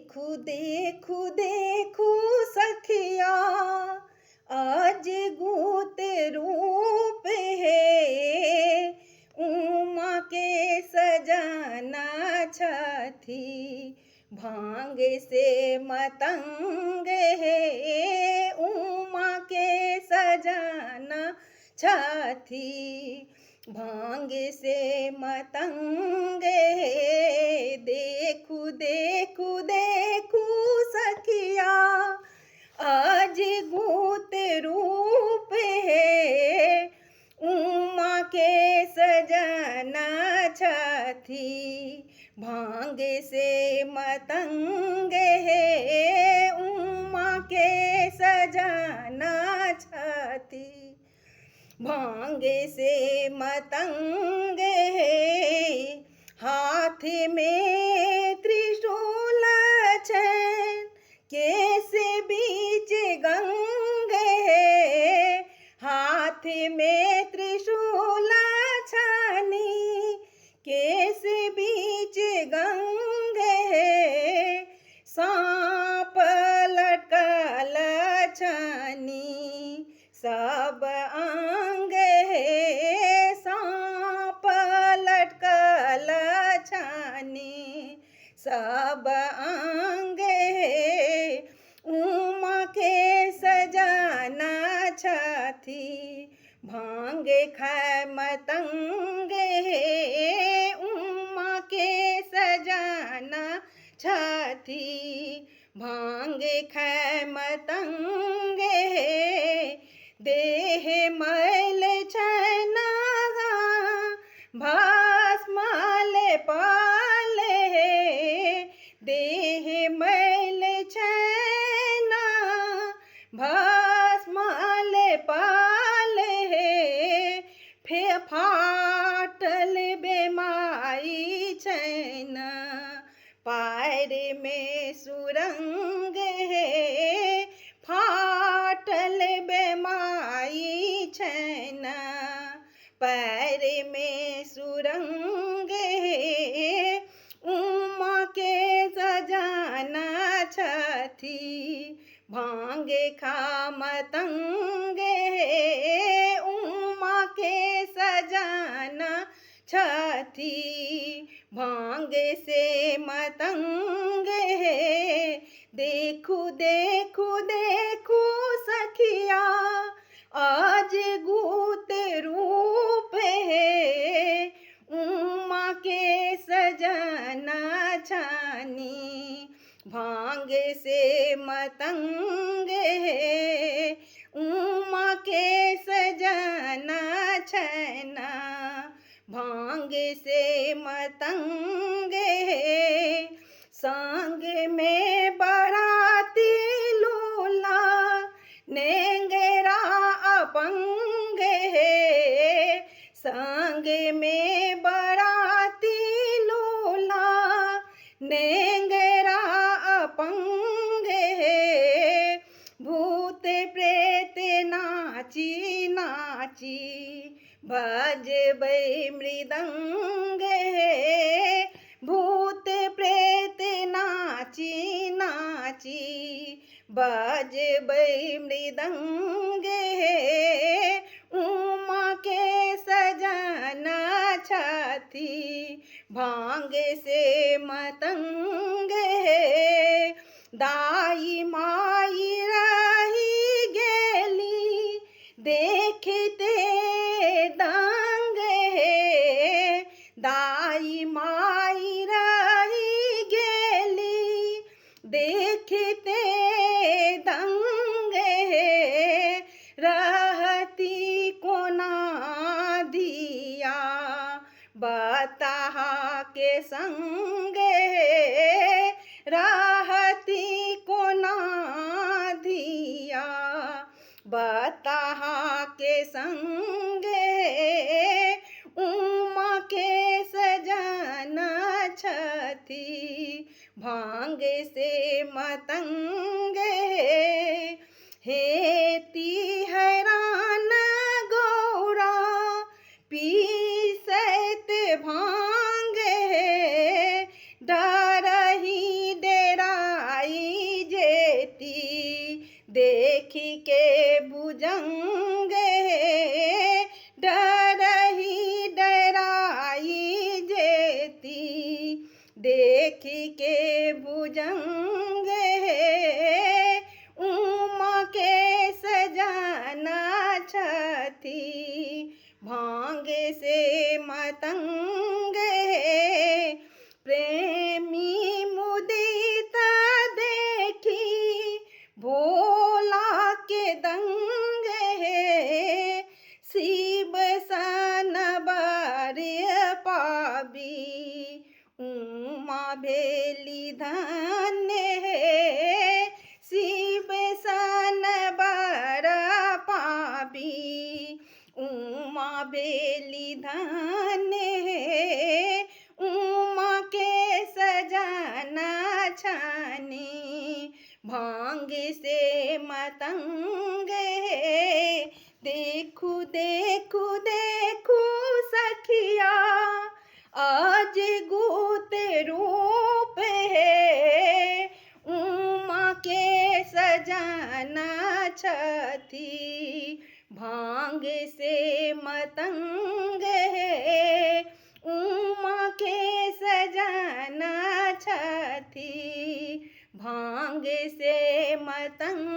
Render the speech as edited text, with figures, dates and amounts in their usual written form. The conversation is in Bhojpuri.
देखू देखू देखू सखिया, आज गूत रूप है। उमा के सजाना छाथी, भांग से मतंग है। उमा के सजाना छाथी, भांग से मतंग है। देखू देखू देखू सखिया, आज गूत रूप है। उमा के सजना छाथी, भांग से मतंग है। उमा के सजना छाथी, भांग से मतंग है। हाथ में त्रिशूल छन, केस बीच गंग है। हाथ में त्रिशूल छानी, केस बीच गंग है। सांप लटकल छानी, सब अंग है। सांप लटकल छानी, सब अंग है। उमा के सजाना छाथी, भांग खाए मतंग है। उमा के सजाना छाथी, भांग खाए मतंग है। देह मैल छना, भस्माल पाल है। देह मैल छना, भस्माल पाल है। फिर फाटल बेमाई छना, पैर में सुरंग है। फाटल बेमाई छना, पैर में सुरंग है। उमा के सजाना छाथी, भांग खा मतंग है। उमा के सजाना छाथी, भांग से मतंग है। देखू देखू देखू सखिया, आज गूत रूप है। उमा के सजना छानी, भांग से मतंग है। उमा के सजना छना, भांग से मतंग है। संग में बराती लूला, नेंगरा अपंग है। संग में बराती लूला, नेंगरा अपंग है। भूत प्रेत नाची नाची, बजबै मृदंग है। भूत प्रेत नाची नाची, बजबै मृदंग है। उमा के सजना छाथी, भांग से मतंग है। दाई माई रही गेली, देखते दंग है। दाई माई रही गेली, देखते दंग है। रहती कोना दिया, बताहा के संग है। रहती कोना दिया, बताहा के संग है। उमा के सजना छाथी, भांग से मतंग है। हेती हैरान गौरा, पीसत भांग है। डरही डेरा भुजंग है, उमा के सजाना छथी, भांग से मतंग है, प्रेमी मुदित देखी, भोला के दंग है, शिव सन बर पाबी, उमा भेली धन्य है, शिव सन बर पाबी, उमा भेली धन्य है, उमा के सजना छानी, भांग से मतंग है, देखू देखू देखू सखिया, आज गुत रूप है, उमा के सजाना छथी, भांग से मतंग है, उमा के सजाना छथी, भांग से मतंग